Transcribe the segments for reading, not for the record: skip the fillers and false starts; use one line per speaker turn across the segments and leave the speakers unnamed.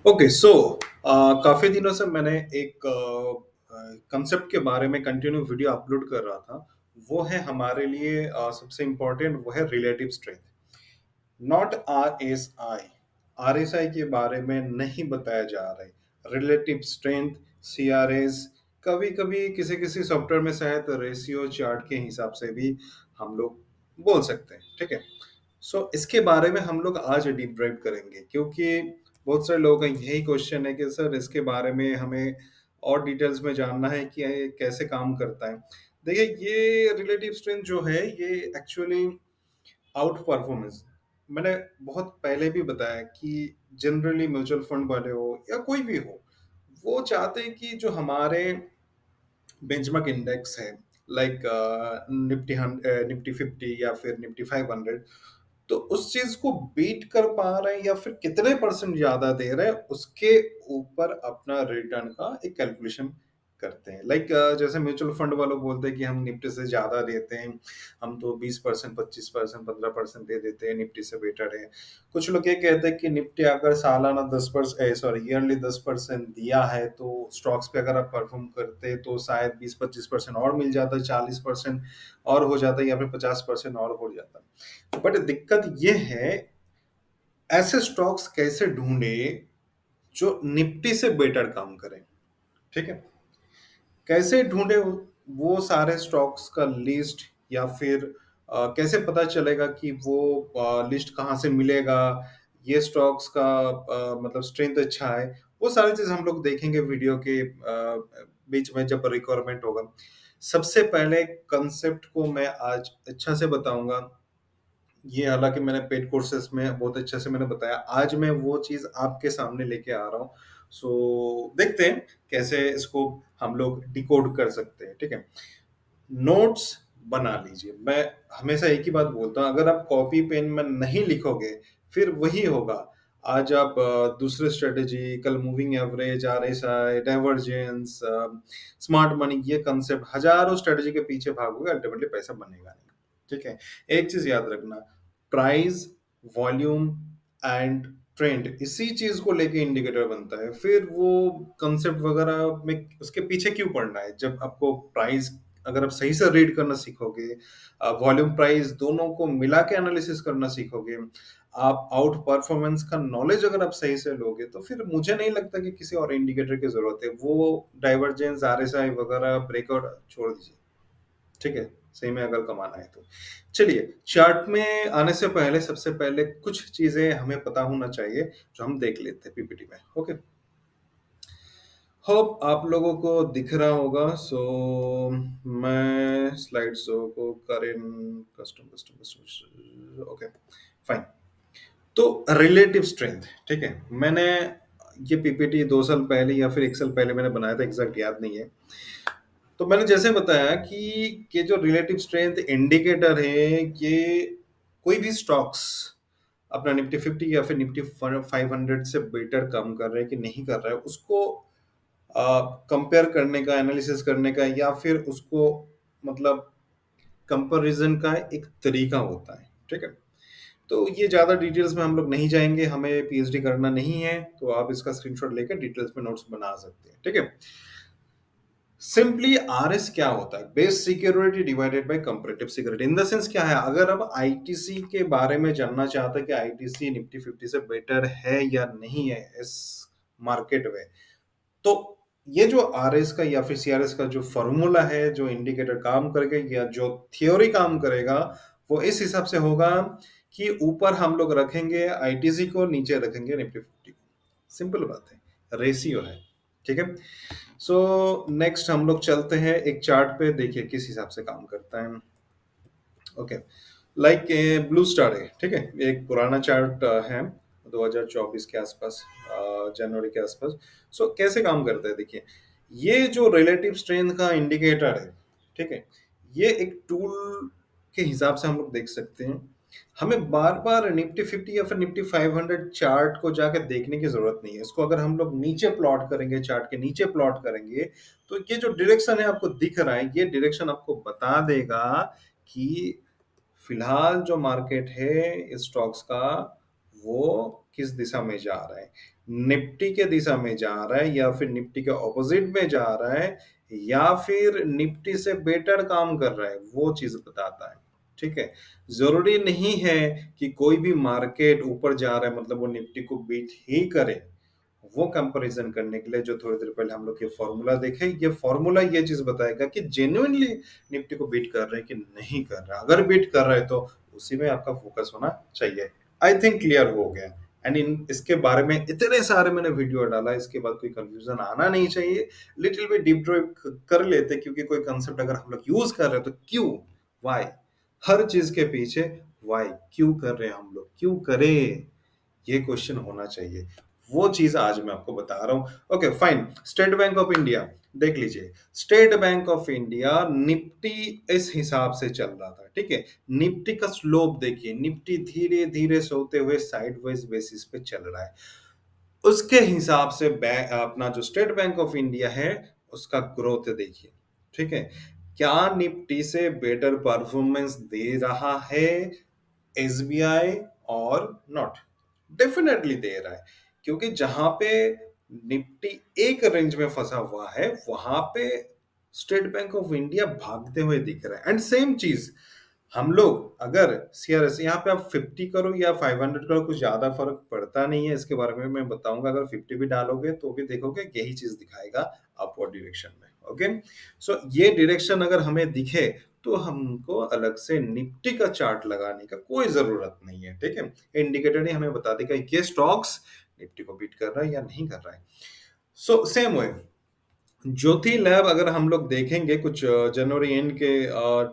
Okay so काफ़ी दिनों से मैंने एक कंसेप्ट के बारे में कंटिन्यू वीडियो अपलोड कर रहा था। वो है हमारे लिए सबसे इम्पोर्टेंट वो है relative strength, not RSI. RSI के बारे में नहीं बताया जा रहा है। रिलेटिव स्ट्रेंथ, सीआरएस, कभी-कभी किसी-किसी सॉफ्टवेयर में शायद रेशियो चार्ट के हिसाब से भी हम लोग बोल सकते हैं, ठीक है? इसके बारे में हम लोग आज डीप डाइव करेंगे क्योंकि बहुत सारे लोगों का यही क्वेश्चन है कि सर इसके बारे में हमें और डिटेल्स में जानना है कि ये कैसे काम करता है। देखिए ये रिलेटिव स्ट्रेंथ जो है ये एक्चुअली आउट परफॉर्मेंस, मैंने बहुत पहले भी बताया कि जनरली म्यूचुअल फंड वाले हो या कोई भी हो, वो चाहते हैं कि जो हमारे बेंचमार्क इंडेक्स है, लाइक निफ्टी 50 या फिर निफ्टी 500, तो उस चीज को बीट कर पा रहे हैं या फिर कितने परसेंट ज्यादा दे रहे हैं उसके ऊपर अपना रिटर्न का एक कैलकुलेशन करते हैं। लाइक जैसे म्यूचुअल फंड वालों बोलते हैं कि हम निफ्टी से ज्यादा देते हैं, हम तो 20%, 25%, 15% दे देते हैं, निफ्टी से बेटर है। कुछ लोग ये कहते हैं कि निफ्टी अगर सालाना 10%, सॉरी ईयरली 10% दिया है, तो स्टॉक्स पे अगर आप परफॉर्म करते तो शायद 20-25% और मिल जाता है, 40% और हो जाता है या फिर 50% और हो जाता है। बट दिक्कत ये है, ऐसे स्टॉक्स कैसे ढूंढे जो निफ्टी से बेटर काम करें, ठीक है? कैसे ढूंढे वो सारे स्टॉक्स का लिस्ट, या फिर कैसे पता चलेगा कि वो लिस्ट कहाँ से मिलेगा, ये स्टॉक्स का मतलब स्ट्रेंथ अच्छा है, वो सारी चीज हम लोग देखेंगे वीडियो के बीच में जब रिक्वायरमेंट होगा। सबसे पहले कंसेप्ट को मैं आज अच्छा से बताऊंगा। ये हालांकि मैंने पेड कोर्सेज में बहुत अच्छे से मैंने बताया, आज मैं वो चीज आपके सामने लेके आ रहा हूँ। देखते हैं कैसे इसको हम लोग डिकोड कर सकते हैं, ठीक है? नोट्स बना लीजिए। मैं हमेशा एक ही बात बोलता हूँ, अगर आप कॉपी पेन में नहीं लिखोगे फिर वही होगा। आज आप दूसरे स्ट्रेटेजी, कल moving average, RSI, divergence, smart money, ये कंसेप्ट हजारों स्ट्रेटेजी के पीछे भागोगे, अल्टीमेटली पैसा बनेगा नहीं, ठीक है? एक चीज याद रखना, प्राइस, वॉल्यूम एंड ट्रेंड, इसी चीज को लेके इंडिकेटर बनता है। फिर वो कंसेप्ट वगैरह में उसके पीछे क्यों पड़ना है, जब आपको प्राइस अगर आप सही से रीड करना सीखोगे, वॉल्यूम प्राइस दोनों को मिला के एनालिसिस करना सीखोगे, आप आउट परफॉर्मेंस का नॉलेज अगर आप सही से लोगे, तो फिर मुझे नहीं लगता कि किसी और इंडिकेटर की जरूरत है। वो डाइवर्जेंस, आरएसआई वगैरह ब्रेकआउट छोड़ दीजिए, ठीक है? सही में अगर कमाना है तो चलिए, चार्ट में आने से पहले सबसे पहले कुछ चीजें हमें पता होना चाहिए जो हम देख लेते हैं पीपीटी में। ओके, होप आप लोगों को दिख रहा होगा। मैं स्लाइड शो को करें, custom custom custom, okay fine. तो रिलेटिव स्ट्रेंथ, ठीक है? मैंने ये पीपीटी 2 साल पहले या फिर 1 साल पहले मैंने बनाया था, एग्जैक्ट याद नहीं है। तो मैंने जैसे बताया कि जो रिलेटिव स्ट्रेंथ इंडिकेटर है कि कोई भी स्टॉक्स अपना निफ्टी 50 या फिर निफ्टी 500 से बेटर काम कर रहे हैं कि नहीं कर रहा है, उसको कंपेयर करने का, एनालिसिस करने का, या फिर उसको मतलब कंपैरिजन का एक तरीका होता है, ठीक है? तो ये ज्यादा डिटेल्स में हम लोग नहीं जाएंगे, हमें पीएचडी करना नहीं है, तो आप इसका स्क्रीनशॉट लेकर डिटेल्स में नोट्स बना सकते हैं, ठीक है? सिंपली आरएस क्या होता है? Base security divided by comparative security. In the sense क्या है, अगर आप आईटीसी के बारे में जानना चाहते हैं कि आईटीसी निफ्टी 50 से बेटर है या नहीं है इस मार्केट में, तो ये जो आरएस का या फिर सीआरएस का जो फॉर्मूला है, जो इंडिकेटर काम करेगा या जो थ्योरी काम करेगा, वो इस हिसाब से होगा कि ऊपर हम लोग रखेंगे आईटीसी को, नीचे रखेंगे निफ्टी 50 को। सिंपल बात है, रेशियो है, ठीक है? नेक्स्ट हम लोग चलते हैं एक चार्ट पे, देखिए किस हिसाब से काम करता है। ओके, लाइक ब्लू स्टार है, ठीक है? एक पुराना चार्ट है, 2024 के आसपास, जनवरी के आसपास। कैसे काम करता है देखिए, ये जो रिलेटिव स्ट्रेंथ का इंडिकेटर है, ठीक है? ये एक टूल के हिसाब से हम लोग देख सकते हैं। हमें बार बार निफ्टी 50 या फिर निफ्टी 500 चार्ट को जाकर देखने की जरूरत नहीं है। इसको अगर हम लोग नीचे प्लॉट करेंगे, चार्ट के नीचे प्लॉट करेंगे, तो ये जो डायरेक्शन है आपको दिख रहा है, ये डायरेक्शन आपको बता देगा कि फिलहाल जो मार्केट है इस स्टॉक्स का, वो किस दिशा में जा रहा है, निफ्टी के दिशा में जा रहा है या फिर निफ्टी के ऑपोजिट में जा रहा है या फिर निफ्टी से बेटर काम कर रहा है, वो चीज बताता है। ठीक है, जरूरी नहीं है कि कोई भी मार्केट ऊपर जा रहा है मतलब वो निफ्टी को बीट ही करे। वो कंपैरिजन करने के लिए जो थोड़ी देर पहले हम लोग ये फॉर्मूला देखे, ये फॉर्मूला ये चीज बताएगा कि जेन्युइनली निफ्टी को बीट कर रहे हैं कि नहीं कर रहा। अगर बीट कर रहा है तो उसी में आपका फोकस होना चाहिए। आई थिंक क्लियर हो गया। एंड इन इसके बारे में इतने सारे मैंने वीडियो डाला, इसके बाद कोई कंफ्यूजन आना नहीं चाहिए। लिटिल बिट डीप ड्राइव कर लेते, क्योंकि कोई कंसेप्ट अगर हम लोग यूज कर रहे हैं तो क्यों, वाई, हर चीज के पीछे वाई, क्यों कर रहे हैं हम लोग, क्यों करें, ये क्वेश्चन होना चाहिए। वो चीज आज मैं आपको बता रहा हूं। Okay fine, state bank of India देख लीजिए। State bank of India Nifty इस हिसाब से चल रहा था, ठीक है। निफ्टी का स्लोप देखिए, निफ्टी धीरे धीरे सोते हुए साइडवेज बेसिस पे चल रहा है। उसके हिसाब से बैंक अपना जो स्टेट बैंक ऑफ इंडिया है उसका ग्रोथ देखिए, ठीक है। क्या निफ्टी से बेटर परफॉर्मेंस दे रहा है एसबीआई और नॉट? डेफिनेटली दे रहा है, क्योंकि जहां पे निफ्टी एक रेंज में फंसा हुआ है वहां पे स्टेट बैंक ऑफ इंडिया भागते हुए दिख रहा है। एंड सेम चीज हम लोग अगर सीआरएस यहाँ पे आप 50 करो या 500 करो, कुछ ज्यादा फर्क पड़ता नहीं है। इसके बारे में मैं बताऊंगा। अगर 50 भी डालोगे तो भी देखोगे यही चीज दिखाएगा अपवर्ड डायरेक्शन में। ओके, सो ये डायरेक्शन अगर हमें दिखे तो हमको अलग से निफ्टी का चार्ट लगाने का कोई जरूरत नहीं है, ठीक है। इंडिकेटर ही हमें बता देगा ये स्टॉक्स निफ्टी को बीट कर रहा है या नहीं कर रहा है। सो सेम वे ज्योति लैब अगर हम लोग देखेंगे कुछ जनवरी एंड के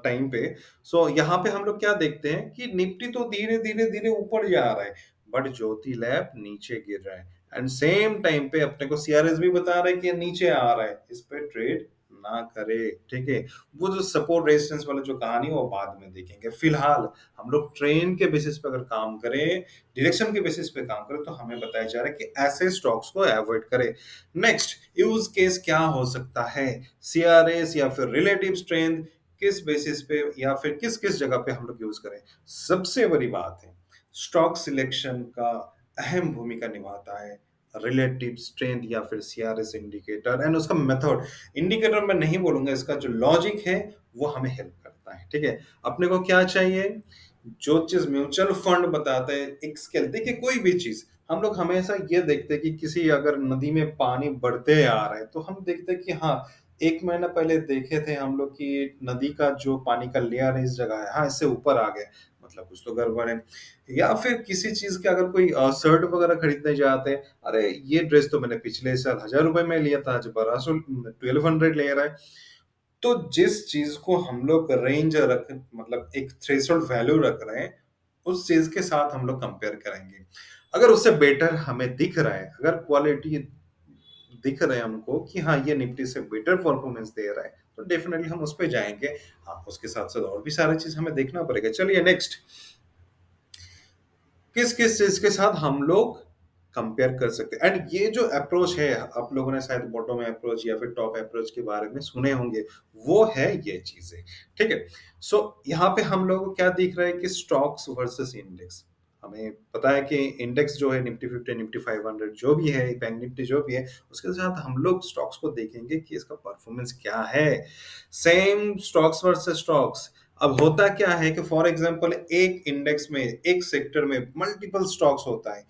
टाइम पे, सो यहाँ पे हम लोग क्या देखते हैं कि निफ्टी तो धीरे धीरे धीरे ऊपर जा रहा है बट ज्योति लैब नीचे गिर रहा है। एंड सेम टाइम पे अपने को सीआरएस भी बता रहा है कि ये नीचे आ रहा है, इस पे ट्रेड ना करे, ठीक है। वो जो सपोर्ट रेजिस्टेंस वाला जो कहानी है वो बाद में देखेंगे। फिलहाल हम लोग ट्रेंड के बेसिस पे अगर काम करें, डायरेक्शन के बेसिस पे काम करें, तो हमें बताया जा रहा है कि ऐसे स्टॉक्स को अवॉइड करें। नेक्स्ट यूज केस क्या हो सकता है, सीआरएस या फिर रिलेटिव स्ट्रेंथ, किस बेसिस पे या फिर किस किस जगह पे हम लोग यूज करें। सबसे बड़ी बात है स्टॉक सिलेक्शन का अहम भूमिका निभाता है रिलेटिव स्ट्रेंथ या फिर सीआरएस इंडिकेटर एंड उसका मेथड। इंडिकेटर मैं नहीं बोलूंगा, इसका जो लॉजिक है वो हमें हेल्प करता है, ठीक है। अपने को क्या चाहिए, जो चीज म्यूचुअल फंड बताते हैं एक स्केल, देखिए कोई भी चीज हम लोग हमेशा ये देखते हैं कि किसी अगर नदी में पानी बढ़ते आ रहा है तो हम देखते हैं कि हाँ, एक महीना पहले देखे थे हम लोग कि नदी का जो पानी का लेयर है इस जगह है, हाँ इससे ऊपर आ गया, मतलब कुछ तो गड़बड़ है। या फिर किसी चीज के अगर कोई शर्ट वगैरह खरीदने जाते हैं, अरे ये ड्रेस तो मैंने पिछले साल 1000 रुपए में लिया था, आज 1200 ले रहा है। तो जिस चीज को हम लोग रेंज रख मतलब एक थ्रेशोल्ड वैल्यू रख रहे हैं, उस चीज के साथ हम लोग कंपेयर करेंगे। अगर उससे बेटर हमें दिख रहा है, अगर क्वालिटी दिख रहा है हमको कि हाँ ये निफ्टी से बेटर परफॉर्मेंस दे रहा है, तो डेफिनेटली हम उस पे जाएंगे। हाँ, उसके साथ साथ और भी सारी चीज हमें देखना पड़ेगा। चलिए नेक्स्ट, किस किस चीज के साथ हम लोग कंपेयर कर सकते हैं। एंड ये जो अप्रोच है, आप लोगों ने शायद बॉटम अप्रोच या फिर टॉप अप्रोच के बारे में सुने होंगे, वो है ये चीजें, ठीक है। सो यहाँ पे हम लोगों को क्या दिख रहा है कि स्टॉक्स वर्सेस इंडेक्स। हमें पता है कि इंडेक्स जो है निफ्टी 50 निफ्टी 500 जो भी है, बैंक निफ्टी जो भी है, उसके साथ हम लोग स्टॉक्स को देखेंगे कि इसका परफॉर्मेंस क्या है। Same stocks versus stocks. अब होता क्या है कि फॉर एग्जांपल एक इंडेक्स में एक सेक्टर में मल्टीपल स्टॉक्स होता है।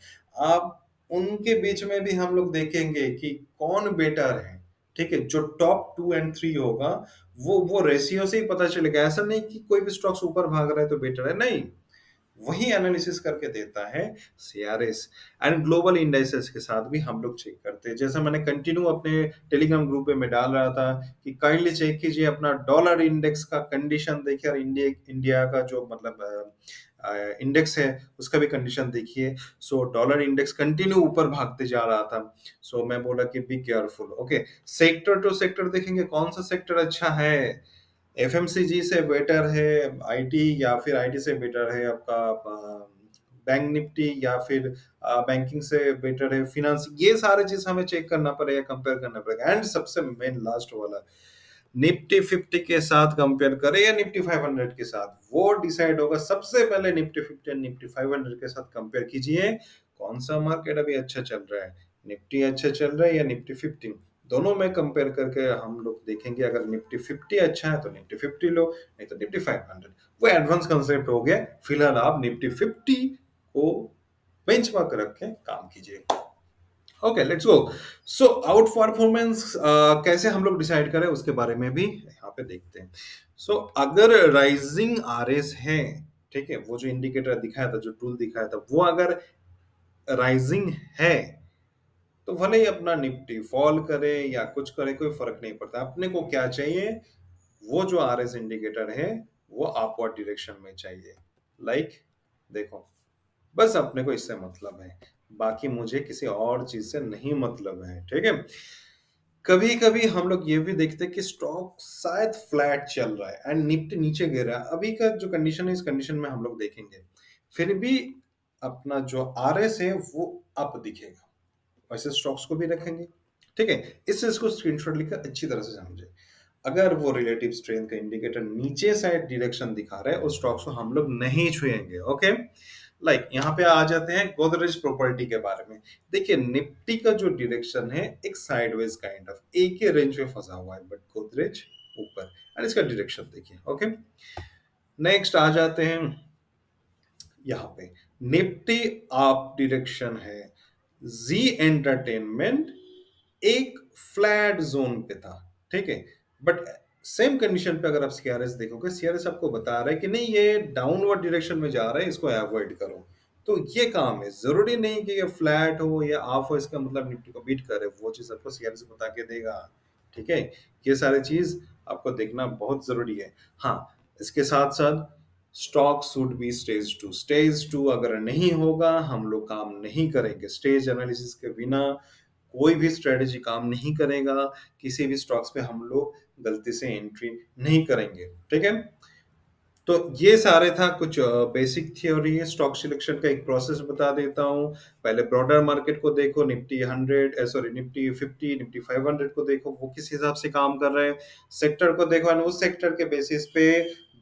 अब उनके बीच में भी हम लोग देखेंगे कि कौन बेटर है, ठीक है। जो टॉप 2 और 3 होगा वो रेशियो से ही पता चलेगा। ऐसा नहीं कि कोई भी स्टॉक्स ऊपर भाग रहा है तो बेटर है, नहीं। वही एनालिसिस करके देता है सीआरएस। एंड ग्लोबल इंडाइसेस के साथ भी हम लोग चेक करते हैं। जैसा मैंने कंटिन्यू अपने टेलीग्राम ग्रुप पे में डाल रहा था कि काइंडली चेक कीजिए अपना डॉलर इंडेक्स का कंडीशन देखिए, और इंडिया इंडिया का जो मतलब इंडेक्स है उसका भी कंडीशन देखिए। सो डॉलर इंडेक्स कंटिन्यू ऊपर भागते जा रहा था। सो मैं बोला कि be careful. Okay, sector to sector देखेंगे कौन सा सेक्टर अच्छा है। एफएमसीजी से बेटर है आईटी, या फिर आईटी से बेटर है आपका बैंक निफ्टी, या फिर बैंकिंग से बेटर है फिनांस। ये सारे चीज हमें चेक करना पड़ेगा, कंपेयर करना पड़ेगा। एंड सबसे मेन लास्ट वाला, निफ्टी 50 के साथ कंपेयर करें या निफ्टी 500 के साथ, वो डिसाइड होगा। सबसे पहले निफ्टी 50 एंड निफ्टी 500 के साथ कंपेयर कीजिए, कौन सा मार्केट अभी अच्छा चल रहा है, निफ्टी अच्छा चल रहा है या निफ्टी 50। दोनों में कंपेयर करके हम लोग देखेंगे, अगर निफ्टी 50 अच्छा है तो निफ्टी 50 लो, नहीं तो निफ्टी 500। वो एडवांस कंसेप्ट हो गया। फिलहाल आप निफ्टी 50 को बेंचमार्क रख के काम कीजिए। Okay, let's go. So out performance कैसे हम लोग डिसाइड करें, उसके बारे में भी यहाँ पे देखते हैं। सो अगर राइजिंग आरएस है, ठीक है, वो जो इंडिकेटर दिखाया था, जो टूल दिखाया था, वो अगर राइजिंग है, तो भले ही अपना निफ्टी फॉल करे या कुछ करे, कोई फर्क नहीं पड़ता। अपने को क्या चाहिए, वो जो आरएस इंडिकेटर है वो अपवर्ड डायरेक्शन में चाहिए। लाइक देखो, बस अपने को इससे मतलब है, बाकी मुझे किसी और चीज से नहीं मतलब है, ठीक है। कभी कभी हम लोग ये भी देखते हैं कि स्टॉक शायद फ्लैट चल रहा है एंड निफ्टी नीचे गिर रहा है। अभी का जो कंडीशन है, इस कंडीशन में हम लोग देखेंगे, फिर भी अपना जो आरएस है वो अप दिखेगा। वैसे स्टॉक्स को भी रखेंगे, ठीक है। इसको स्क्रीनशॉट लेकर अच्छी तरह से समझे। अगर वो रिलेटिव स्ट्रेंथ का इंडिकेटर नीचे साइड डायरेक्शन दिखा रहा है, उस स्टॉक्स को हम लोग नहीं छुएंगे। ओके, लाइक यहाँ पे आ जाते हैं गोदरेज प्रॉपर्टी के बारे में। देखिए, निफ्टी का जो डायरेक्शन है एक साइडवेज काइंड ऑफ एक ही रेंज में फंसा हुआ है, बट गोदरेज ऊपर, एंड इसका डायरेक्शन देखिए। ओके, नेक्स्ट आ जाते हैं यहाँ पे, निफ्टी अप डायरेक्शन है, जी एंटरटेनमेंट एक फ्लैट जोन पे था, ठीक है। बट सेम कंडीशन पे अगर आप सीआरएस देखोगे, सीआरएस आपको बता रहा है कि नहीं, ये डाउनवर्ड डायरेक्शन में जा रहा है, इसको अवॉइड करो। तो ये काम है, जरूरी नहीं कि ये फ्लैट हो या ऑफ हो, इसका मतलब निफ्टी को बीट करे, वो चीज आपको सीआरएस बता के देगा, ठीक है। ये सारी चीज आपको देखना बहुत जरूरी है। हाँ, इसके साथ साथ stock should be stage two. Stage two अगर नहीं होगा, हम लोग काम नहीं करेंगे। स्टेज एनालिसिस के बिना कोई भी स्ट्रेटेजी काम नहीं करेगा। किसी भी स्टॉक्स पे हम लोग गलती से एंट्री नहीं करेंगे, ठीक है। तो ये सारे था कुछ बेसिक थ्योरी है स्टॉक सिलेक्शन का। एक प्रोसेस बता देता हूँ। पहले ब्रॉडर मार्केट को देखो, निफ्टी 100 सॉरी निफ्टी 50 निफ्टी 500 को देखो, वो किस हिसाब से काम कर रहे हैं। सेक्टर को देखो और उस सेक्टर के बेसिस पे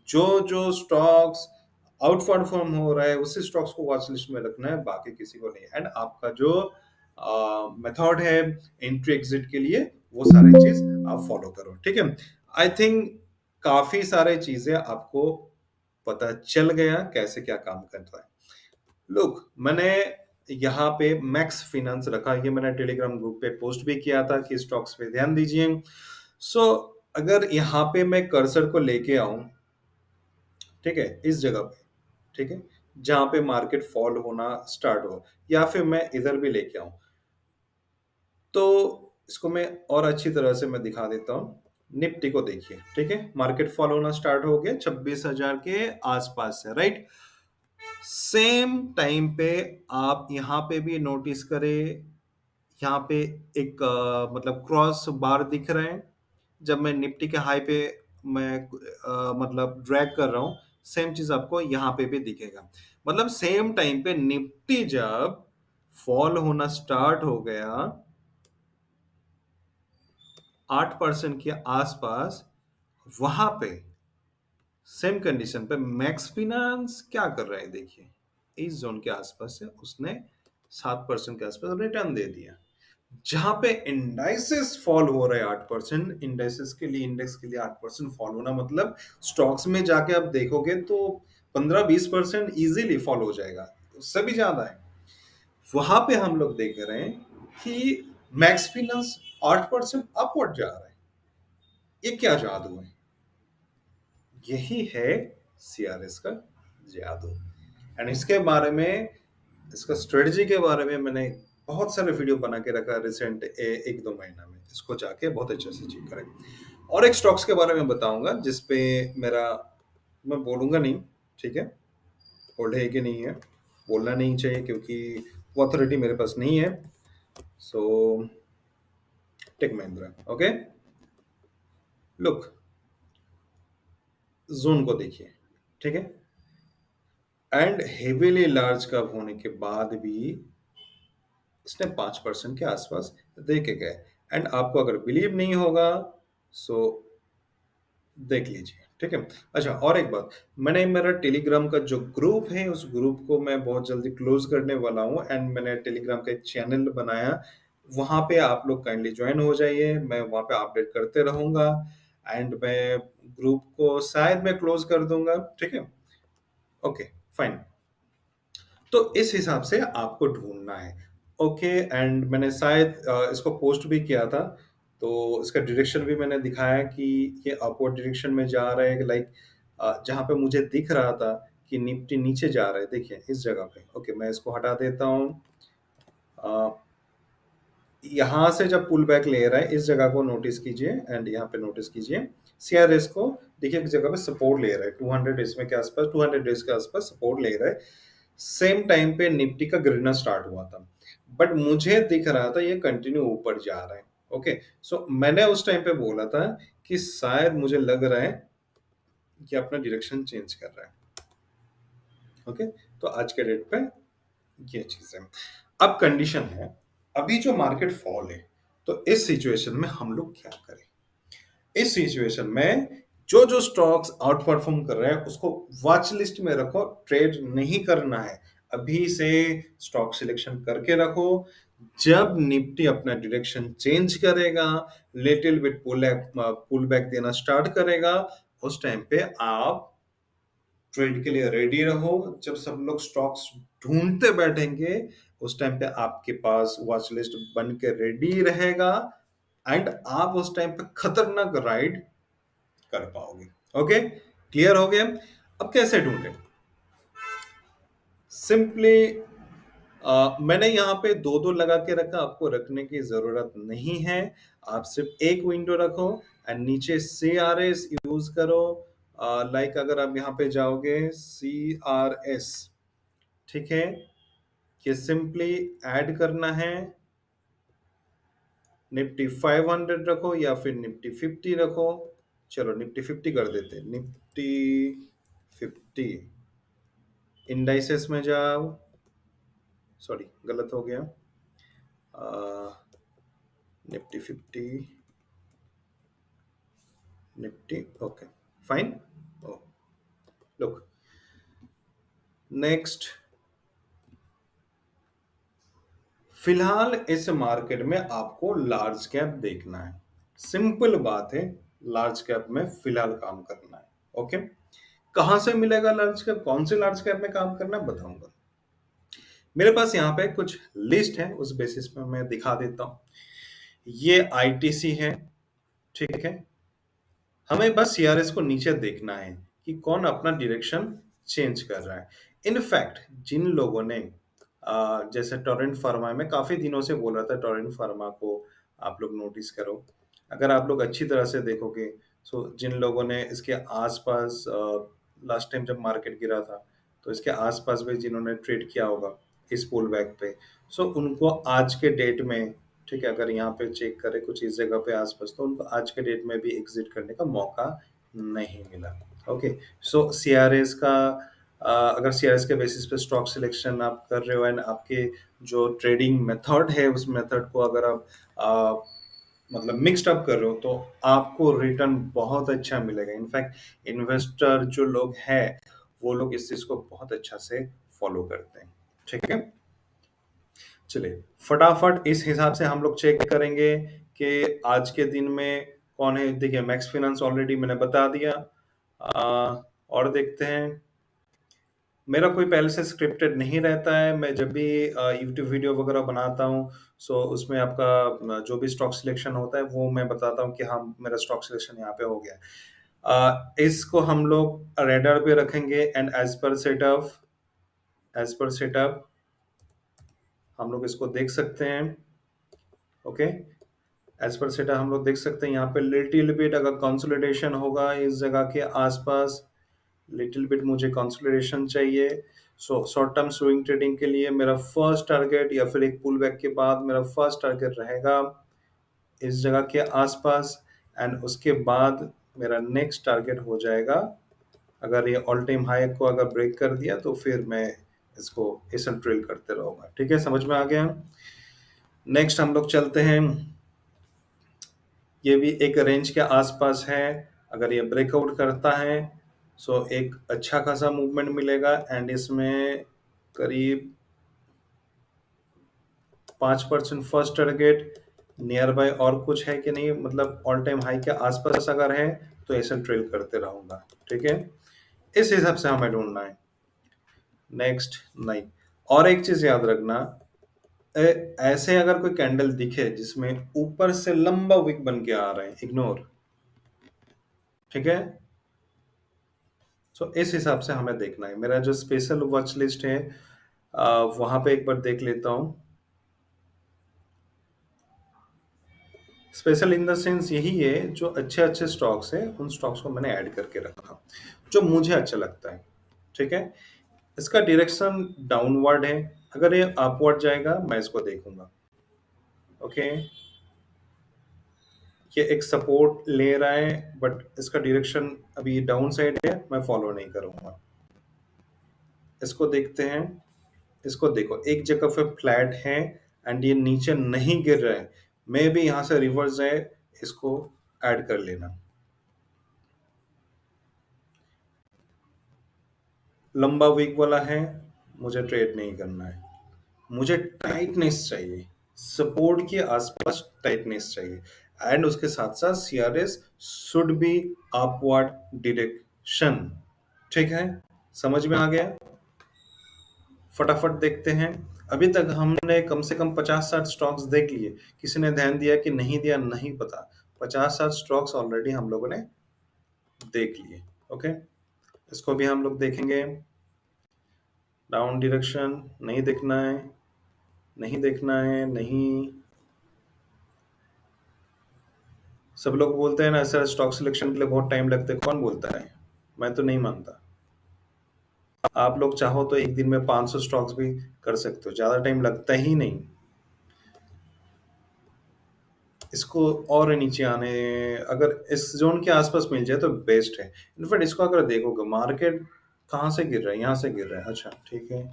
जो जो स्टॉक्स आउट परफॉर्म हो रहा है, उसी स्टॉक्स को वॉच लिस्ट में रखना है, बाकी किसी को नहीं। एंड आपका जो मेथड है एंट्री एग्जिट के लिए, वो सारी चीज आप फॉलो करो, ठीक है। आई थिंक काफी सारे चीजें आपको पता चल गया कैसे क्या काम कर रहा है। लुक, मैंने यहाँ पे मैक्स फिनेंस रखा, ये मैंने टेलीग्राम ग्रुप पे पोस्ट भी किया था कि स्टॉक्स पे ध्यान दीजिए। सो अगर यहाँ पे मैं कर्सर को लेके आऊं, ठीक है, इस जगह पे, ठीक है, जहां पे मार्केट फॉल होना स्टार्ट हो, या फिर मैं इधर भी लेके आऊं, तो इसको मैं और अच्छी तरह से मैं दिखा देता हूँ। निफ्टी को देखिए, ठीक है, मार्केट फॉल होना स्टार्ट हो गया 26,000 के आसपास से, राइट। सेम टाइम पे आप यहाँ पे भी नोटिस करें, यहाँ पे एक मतलब क्रॉस बार दिख रहे हैं। जब मैं निफ्टी के हाई पे मैं मतलब ड्रैग कर रहा हूँ, सेम चीज आपको यहाँ पे भी दिखेगा। मतलब सेम टाइम पे निफ्टी जब फॉल होना स्टार्ट हो गया 8% के आसपास, वहां पे सेम कंडीशन पे मैक्स फिनांस क्या कर रहा है, देखिए, इस जोन के आसपास से उसने 7% के आसपास रिटर्न दे दिया। जहां पे इंडाइसेस फॉल हो रहे हैं 8%, इंडाइसेस के लिए, इंडेक्स के लिए 8% फॉल होना मतलब स्टॉक्स में जाके आप देखोगे तो 15-20% इजीली फॉल हो जाएगा, उससे भी ज्यादा है। वहां पे हम लोग देख रहे हैं कि मैक्स फिनांस 8% अपवर्ड जा रहा है। ये क्या जादू है? यही है सीआरएस का जादू। एंड इसके बारे में, इसका स्ट्रेटजी के बारे में मैंने बहुत सारे वीडियो बना के रखा रिसेंट 1-2 महीना में, इसको जाके बहुत अच्छे से चेक करें। और एक स्टॉक्स के बारे में बताऊंगा जिसपे मेरा, मैं बोलूंगा नहीं, ठीक है, होल्ड है कि नहीं है, बोलना नहीं चाहिए क्योंकि वो अथॉरिटी मेरे पास नहीं है। So Tech Mahindra, okay. Look, zone को देखिए, ठीक है, एंड हेवीली लार्ज कप होने के बाद भी इसने 5% के आसपास दे के गए। एंड आपको अगर बिलीव नहीं होगा, सो देख लीजिए, ठीक है? अच्छा और एक बात, मैंने मेरा टेलीग्राम का जो ग्रुप है, उस ग्रुप को मैं बहुत जल्दी क्लोज़ करने वाला हूँ एंड मैंने टेलीग्राम का एक चैनल बनाया, वहाँ पे आप लोग काइंडली जॉइन हो जाइए, मैं वहाँ पे अपडेट करते रहूँगा एंड मैं ग्रुप को शायद मैं क्लोज़ कर दूँगा, ठीक है? Okay, fine. तो इस हिसाब से आपको ढूँढना है। ओके एंड मैंने शायद इसको पोस्ट भी किया था, तो इसका डायरेक्शन भी मैंने दिखाया कि ये अपवर्ड डायरेक्शन में जा रहा है लाइक जहाँ पे मुझे दिख रहा था कि निफ्टी नीचे जा रहा है, देखिए इस जगह पे। ओके, मैं इसको हटा देता हूँ। अ, यहाँ से जब पुल बैक ले रहा है, इस जगह को नोटिस कीजिए एंड यहाँ पे नोटिस कीजिए। सीआरएस को देखिए एक जगह पे सपोर्ट ले रहा है, 200 इसमें के आसपास 200 डेज़ के आसपास सपोर्ट ले रहा है। सेम टाइम पे निफ्टी का गिरना स्टार्ट हुआ था। बट मुझे दिख रहा था ये कंटिन्यू ऊपर जा रहा है। ओके, सो मैंने उस टाइम पे बोला था कि शायद मुझे लग रहा है कि अपना डायरेक्शन चेंज कर रहा है। ओके, तो आज के डेट पे ये चीज़ है। अब कंडीशन है, अभी जो मार्केट फॉल है, तो इस सिचुएशन में हम लोग क्या करें? इस सिचुएशन में जो स्टॉक्स आउट परफॉर्म कर रहे हैं उसको वॉच लिस्ट में रखो, ट्रेड नहीं करना है। अभी से स्टॉक सिलेक्शन करके रखो। जब निफ्टी अपना डायरेक्शन चेंज करेगा, लिटिल बिट पुल बैक देना स्टार्ट करेगा, उस टाइम पे आप ट्रेड के लिए रेडी रहो। जब सब लोग स्टॉक्स ढूंढते बैठेंगे, उस टाइम पे आपके पास वॉच लिस्ट बन के रेडी रहेगा एंड आप उस टाइम पे खतरनाक राइड कर पाओगे। ओके, क्लियर हो गया? अब कैसे ढूंढे? सिंपली मैंने यहाँ पे दो दो लगा के रखा, आपको रखने की जरूरत नहीं है। आप सिर्फ एक विंडो रखो एंड नीचे CRS यूज करो। लाइक अगर आप यहाँ पे जाओगे CRS, ठीक है, ये सिंपली ऐड करना है। निफ्टी 500 रखो या फिर निफ्टी 50 रखो। चलो निफ्टी 50 कर देते हैं। निफ्टी 50 इंडाइसेस में जाओ। सॉरी, गलत हो गया। Nifty 50, Nifty, okay, fine. Oh, look, next. फिलहाल इस मार्केट में आपको लार्ज कैप देखना है। सिंपल बात है, लार्ज कैप में फिलहाल काम करना है। ओके, कहां से मिलेगा लार्ज कैप, कौन से लार्ज कैप में काम करना है बताऊंगा। मेरे पास यहाँ पे कुछ लिस्ट है, उस बेसिस पे मैं दिखा देता हूँ। ये आईटीसी है, ठीक है। हमें बस सीआरएस को नीचे देखना है कि कौन अपना डायरेक्शन चेंज कर रहा है। इनफैक्ट जिन लोगों ने जैसे टोरेंट फार्मा, मैं काफी दिनों से बोल रहा था टोरेंट फार्मा को आप लोग नोटिस करो। अगर आप लोग अच्छी तरह से देखोगे, सो जिन लोगों ने इसके आसपास लास्ट टाइम जब मार्केट गिरा था, तो इसके आसपास भी जिन्होंने ट्रेड किया होगा इस पुल बैक पे, सो उनको आज के डेट में, ठीक है, अगर यहाँ पे चेक करें कुछ इस जगह पे आसपास, तो उनको आज के डेट में भी एग्जिट करने का मौका नहीं मिला। ओके, सो सीआरएस का अगर सीआरएस के बेसिस पे स्टॉक सिलेक्शन आप कर रहे हो एंड आपके जो ट्रेडिंग मेथड है उस मेथड को अगर आप मतलब मिक्स्ड अप कर रहे हो, तो आपको रिटर्न बहुत अच्छा मिलेगा। इनफैक्ट इन्वेस्टर जो लोग हैं, वो लोग इस चीज को बहुत अच्छा से फॉलो करते हैं, ठीक है। चलिए फटाफट इस हिसाब से हम लोग चेक करेंगे कि आज के दिन में कौन है। देखिए मैक्स फाइनेंस ऑलरेडी मैंने बता दिया। और देखते हैं, मेरा कोई पहले से स्क्रिप्टेड नहीं रहता है। मैं जब भी यूट्यूब वीडियो वगैरह बनाता हूँ, सो उसमें आपका जो भी स्टॉक सिलेक्शन होता है वो मैं बताता हूँ कि हाँ मेरा स्टॉक सिलेक्शन यहाँ पे हो गया। इसको हम लोग रेडर पे रखेंगे एंड एज पर सेटअप हम लोग इसको देख सकते हैं। ओके, एज पर सेटअप हम लोग देख सकते हैं यहाँ पे लिटिल बिट अगर कंसोलिडेशन होगा इस जगह के आसपास, लिटिल बिट मुझे कंसोलिडेशन चाहिए। So short term swing trading के लिए मेरा फर्स्ट टारगेट या फिर एक पुल बैक के बाद मेरा फर्स्ट टारगेट रहेगा इस जगह के आसपास एंड उसके बाद मेरा नेक्स्ट टारगेट हो जाएगा, अगर ये ऑल टाइम हाई को अगर ब्रेक कर दिया तो फिर मैं इसको ऐसा ट्रेल करते रहूंगा। ठीक है, समझ में आ गया। नेक्स्ट हम लोग चलते हैं, ये भी एक रेंज के आसपास है। अगर ये ब्रेकआउट करता है, सो एक अच्छा खासा मूवमेंट मिलेगा एंड इसमें करीब 5% फर्स्ट टारगेट नियर बाय और कुछ है कि नहीं, मतलब ऑल टाइम हाई के आसपास अगर है तो ऐसे ट्रेल करते रहूंगा। ठीक है, इस हिसाब से हमें ढूंढना है। नेक्स्ट नहीं, और एक चीज याद रखना, ऐसे अगर कोई कैंडल दिखे जिसमें ऊपर से लंबा विक बन के आ रहा है, इग्नोर। ठीक है, सो इस हिसाब से हमें देखना है। मेरा जो स्पेशल वॉच लिस्ट है, वहां पे एक बार देख लेता हूँ। स्पेशल इन द सेंस यही है, जो अच्छे अच्छे स्टॉक्स है उन स्टॉक्स को मैंने ऐड करके रखा, जो मुझे अच्छा लगता है। ठीक है, इसका डायरेक्शन डाउनवर्ड है, अगर ये अपवर्ड जाएगा मैं इसको देखूंगा। ओके, ये एक सपोर्ट ले रहा है बट इसका डायरेक्शन अभी डाउन साइड है, मैं फॉलो नहीं करूंगा। इसको देखते हैं, इसको देखो एक जगह पे फ्लैट है एंड ये नीचे नहीं गिर रहा है, मे भी यहाँ से रिवर्स जाए, इसको ऐड कर लेना। लंबा वीक वाला है, मुझे ट्रेड नहीं करना है, मुझे टाइटनेस चाहिए, सपोर्ट के आसपास टाइटनेस चाहिए एंड उसके साथ साथ CRS should be upward direction. ठीक है, समझ में आ गया? फटाफट देखते हैं। अभी तक हमने कम से कम 50-60 स्टॉक्स देख लिए, किसी ने ध्यान दिया कि नहीं दिया नहीं पता, 50-60 स्टॉक्स ऑलरेडी हम लोगों ने देख लिए। ओके, इसको भी हम लोग देखेंगे। डाउन डायरेक्शन नहीं देखना है, नहीं देखना है, नहीं। सब लोग बोलते हैं ना सर स्टॉक सिलेक्शन के लिए बहुत टाइम लगता है, कौन बोलता है? मैं तो नहीं मानता। आप लोग चाहो तो एक दिन में 500 स्टॉक्स भी कर सकते हो, ज्यादा टाइम लगता ही नहीं। इसको और नीचे आने, अगर इस जोन के आसपास मिल जाए तो बेस्ट है। इनफैक्ट इसको अगर देखोगे मार्केट कहाँ से गिर रहा है, यहाँ से गिर रहा है। अच्छा ठीक है,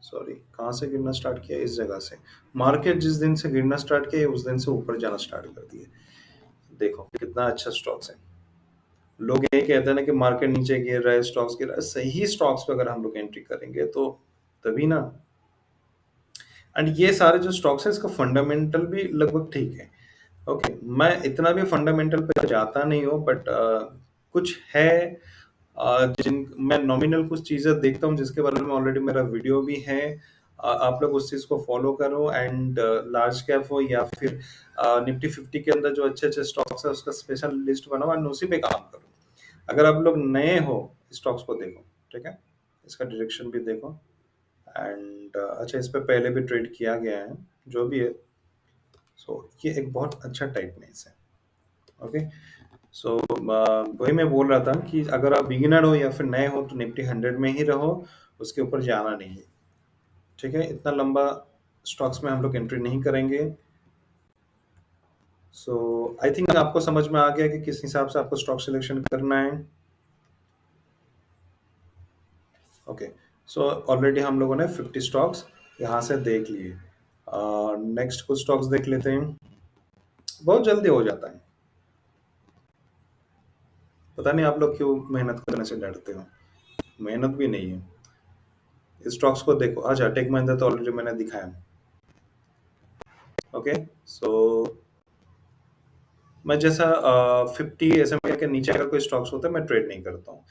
सॉरी, कहाँ से गिरना स्टार्ट किया? इस जगह से। मार्केट जिस दिन से गिरना स्टार्ट किया उस दिन से ऊपर जाना स्टार्ट कर दिए। देखो कितना अच्छा स्टॉक्स है। लोग ये कहते हैं ना कि मार्केट नीचे गिर रहा है, स्टॉक्स गिर रहा है, सही स्टॉक्स पे अगर हम लोग एंट्री करेंगे तो तभी ना। एंड ये सारे जो स्टॉक्स है इसका फंडामेंटल भी लगभग ठीक है। ओके, मैं इतना भी फंडामेंटल पे जाता नहीं हूँ बट कुछ है, जिन मैं नॉमिनल कुछ चीजें देखता हूँ जिसके बारे में ऑलरेडी मेरा वीडियो भी है। आप लोग उस चीज को फॉलो करो एंड लार्ज कैप हो या फिर निफ्टी 50 के अंदर जो अच्छे अच्छे स्टॉक्स है उसका स्पेशल लिस्ट बनाओ एंड उसी पे काम करो। अगर आप लोग नए हो, स्टॉक्स को देखो। ठीक है, इसका डायरेक्शन भी देखो एंड अच्छा इस पे पहले भी ट्रेड किया गया है, जो भी है। सो ये एक बहुत अच्छा टाइटनेस है। ओके, सो वही मैं बोल रहा था कि अगर आप बिगिनर हो या फिर नए हो तो निफ्टी 100 में ही रहो, उसके ऊपर जाना नहीं है। ठीक है, इतना लंबा स्टॉक्स में हम लोग एंट्री नहीं करेंगे। सो आई थिंक आपको समझ में आ गया कि किस हिसाब से आपको स्टॉक सिलेक्शन करना है। ओके, सो ऑलरेडी हम लोगों ने 50 स्टॉक्स यहाँ से देख लिए। नेक्स्ट कुछ स्टॉक्स देख लेते हैं, बहुत जल्दी हो जाता है। पता नहीं आप लोग क्यों मेहनत करने से डरते हो, मेहनत भी नहीं है। स्टॉक्स को देखो। अच्छा टेक महिंद्रा तो ऑलरेडी मैंने दिखाया। ओके, सो मैं जैसा 50 SMA के नीचे अगर कोई स्टॉक्स होता है मैं ट्रेड नहीं करता हूँ।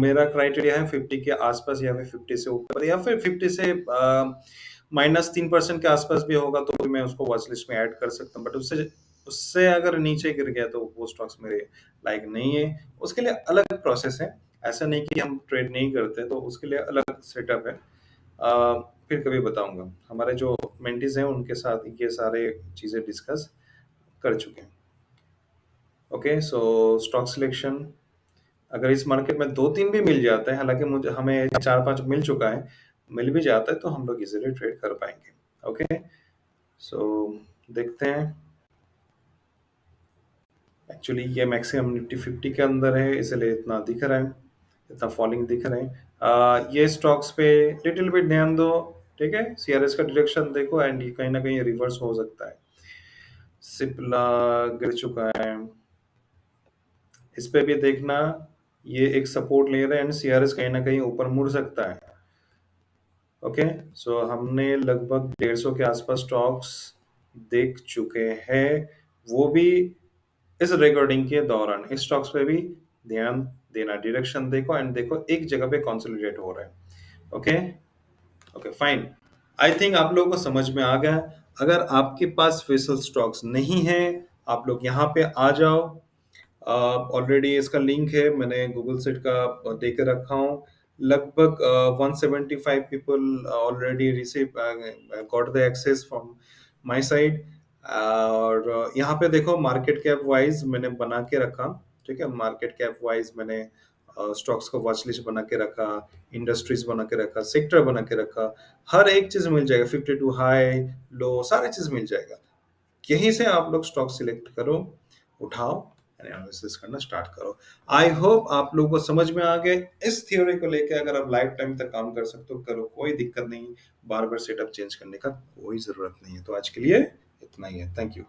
मेरा क्राइटेरिया है 50 के आसपास या फिर 50 से ऊपर या फिर 50 से -3% के आसपास भी होगा तो भी मैं उसको वॉच लिस्ट में ऐड कर सकता हूँ, बट उससे उससे अगर नीचे गिर गया तो वो स्टॉक्स मेरे लायक नहीं है। उसके लिए अलग प्रोसेस है, ऐसा नहीं कि हम ट्रेड नहीं करते, तो उसके लिए अलग सेटअप है। फिर कभी बताऊंगा, हमारे जो मेंटीज हैं उनके साथ ये सारे चीजें डिस्कस कर चुके हैं। ओके, सो स्टॉक सिलेक्शन अगर इस मार्केट में 2-3 भी मिल जाते हैं, हालांकि मुझे हमें 4-5 मिल चुका है, मिल भी जाता है तो हम लोग इजीली ट्रेड कर पाएंगे। ओके, सो देखते हैं। एक्चुअली ये मैक्सिमम निफ्टी 50 के अंदर है इसलिए इतना दिख रहा है, इतना फॉलिंग दिख रहा है। ये स्टॉक्स पे लिटिल बिट ध्यान दो। ठीक है, सीआरएस का डायरेक्शन देखो एंड ये कहीं ना कहीं रिवर्स हो सकता है। सिप्ला गिर चुका है, इस पे भी देखना, ये एक सपोर्ट ले रहा है एंड सीआरएस कहीं ना कहीं ऊपर मुड़ सकता है। ओके, सो हमने लगभग 150 के आसपास स्टॉक्स देख चुके हैं, वो भी इस रिकॉर्डिंग के दौरान। इस स्टॉक्स पे भी ध्यान देना, डायरेक्शन देखो एंड देखो एक जगह पे कंसोलिडेट हो रहा है। Okay, okay fine. I think आप लोगों को समझ में आ गया। अगर आपके पास फेसल स्टॉक्स नहीं है, आप लोग यहाँ पे आ जाओ। ऑलरेडी इसका लिंक है, मैंने गूगल सेट का दे के रखा हूँ। लगभग 175 people already receive got the access from my side. और यहाँ पे देखो मार्केट कैप वाइज मैंने बना के रखा। ठीक है, मार्केट कैप वाइज मैंने स्टॉक्स का वॉच लिस्ट बना के रखा, इंडस्ट्रीज बना के रखा, सेक्टर बना के रखा। हर एक चीज मिल जाएगा, 52 हाई लो सारे चीज मिल जाएगा। यहीं से आप लोग स्टॉक सिलेक्ट करो, उठाओ, एनालिसिस करना स्टार्ट करो। आई होप आप लोगों को समझ में आ गए। इस थ्योरी को लेके अगर आप लाइफ टाइम तक काम कर सकते हो करो, कोई दिक्कत नहीं। बार बार सेटअप चेंज करने का कोई जरूरत नहीं है। तो आज के लिए इतना ही है। Thank you.